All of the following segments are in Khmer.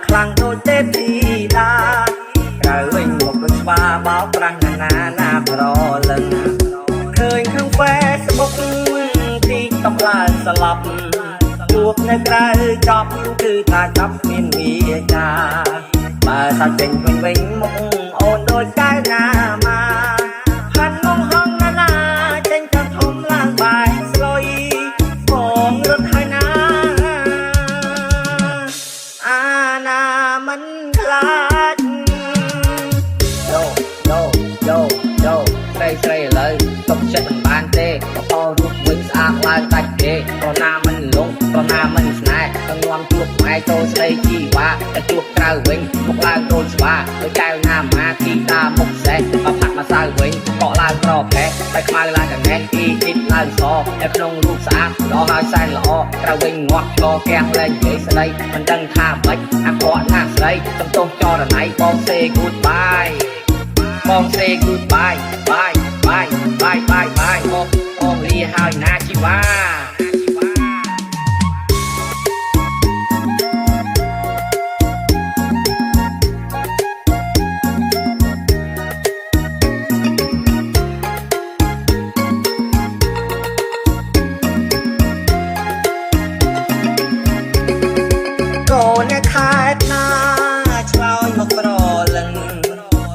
ខ្លាំងដូចទេពធីតាក្រៅវិញមកដូចស្វាបោកប្រាំងណាប្រលឹងឃើញក្នុង Facebook ទីកំឡើងស្លាប់ជួបនៅក្រៅចប់គឺថាចាប់មានវាចាបើថាចេញវិញមកអូនដូចកែណាមកហាន់ងងហងណាចេញទៅធំឡើងបាយស្លុយបងរត់ហើយណាអាណាមិនខ្លាចយោស្រីឥឡូវទុកចិត្តមិនបានទេក៏តរូបវិញស្អាតឡើងដាច់គេក៏ណាមិនលងក៏ណាមិនស្នេហ៍ក៏ងំជួបថ្ងៃតូស្ដីជីវ៉ាតែជួបក្រៅវិញមកឡើងដូនស្វាដូចកែវណាម៉ាទីតាមុខសេះក៏ផាក់មកសៅវិញក៏ឡើងក្រផេះតែខ្មៅឡើងកណេះទីចិត្តឡើងសនៅក្នុងរូបស្អាតដល់ហើយសែនល្អក្រៅវិញងាស់ក៏កៀងលែងនិយាយស្ដីមិនដឹងថាម៉េចអាក្រក់ណាស់ស្ដីសំទោសចរណៃបង say goodbye បង say goodbye bye bye bye bye bye បងលាហើយណាជីវ៉ាកូនខែណាឆ្លើយមកប្រលឹង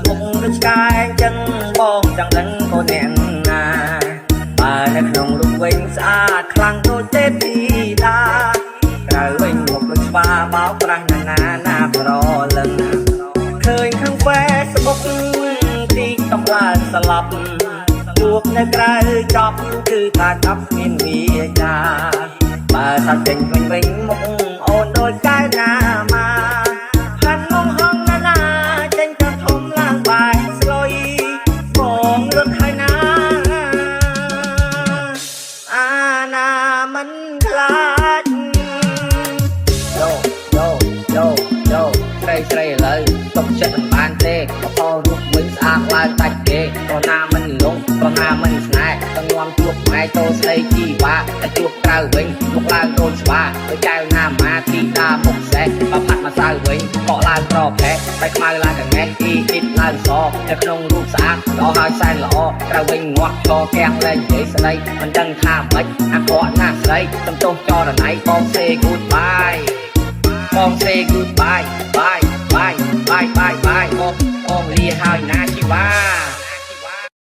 មុខដូចឆ្កែចឹងបងចង់ដឹងកូនអ្នកណាបើនៅក្នុងរូបវិញស្អាតខ្លាំងដូចទេពធីតាក្រៅវិញមុខដូចស្វាបោកប្រាំងណាប្រលឹងឃើញក្នុង Facebook ទីកំឡើងស្លាប់ជួបនៅក្រៅចប់គឺថាចាប់មានវាចាបើថាចេញវិញមកអូនដូចកែណាមកហាន់ងងហងណាចេញទៅធំឡើងបាយស្លុយបងរត់ហើយណាអាណាមិនខ្លាចយោស្រីឥឡូវទុកចិត្តមិនបានទេក៏តរូបវិញស្អាតឡើងដាច់គេក៏ណាមិនលងក៏ណាមិនស្នេហ៍ក៏ងំជួបថ្ងៃតូស្ដីជីវ៉ាតែជួបក្រៅវិញមកឡើងដូនស្វាដូចកែវណាម៉ាទីតាមុខសេះក៏ផាត់មកសៅវិញក៏ឡើងក្រផេះតែខ្មៅឡើងកណេះទីចិត្តឡើងសនៅក្នុងរូបស្អាតដល់ហើយសែនល្អក្រៅវិញងាស់ក៏កៀងលែងនិយាយស្ដីមិនដឹងថាម៉េចអាក្រក់ណាស់ស្ដីសំទោសចរណៃបង say goodbye បង say goodbye bye bye bye bye bye បងលាហើយណាជីវ៉ា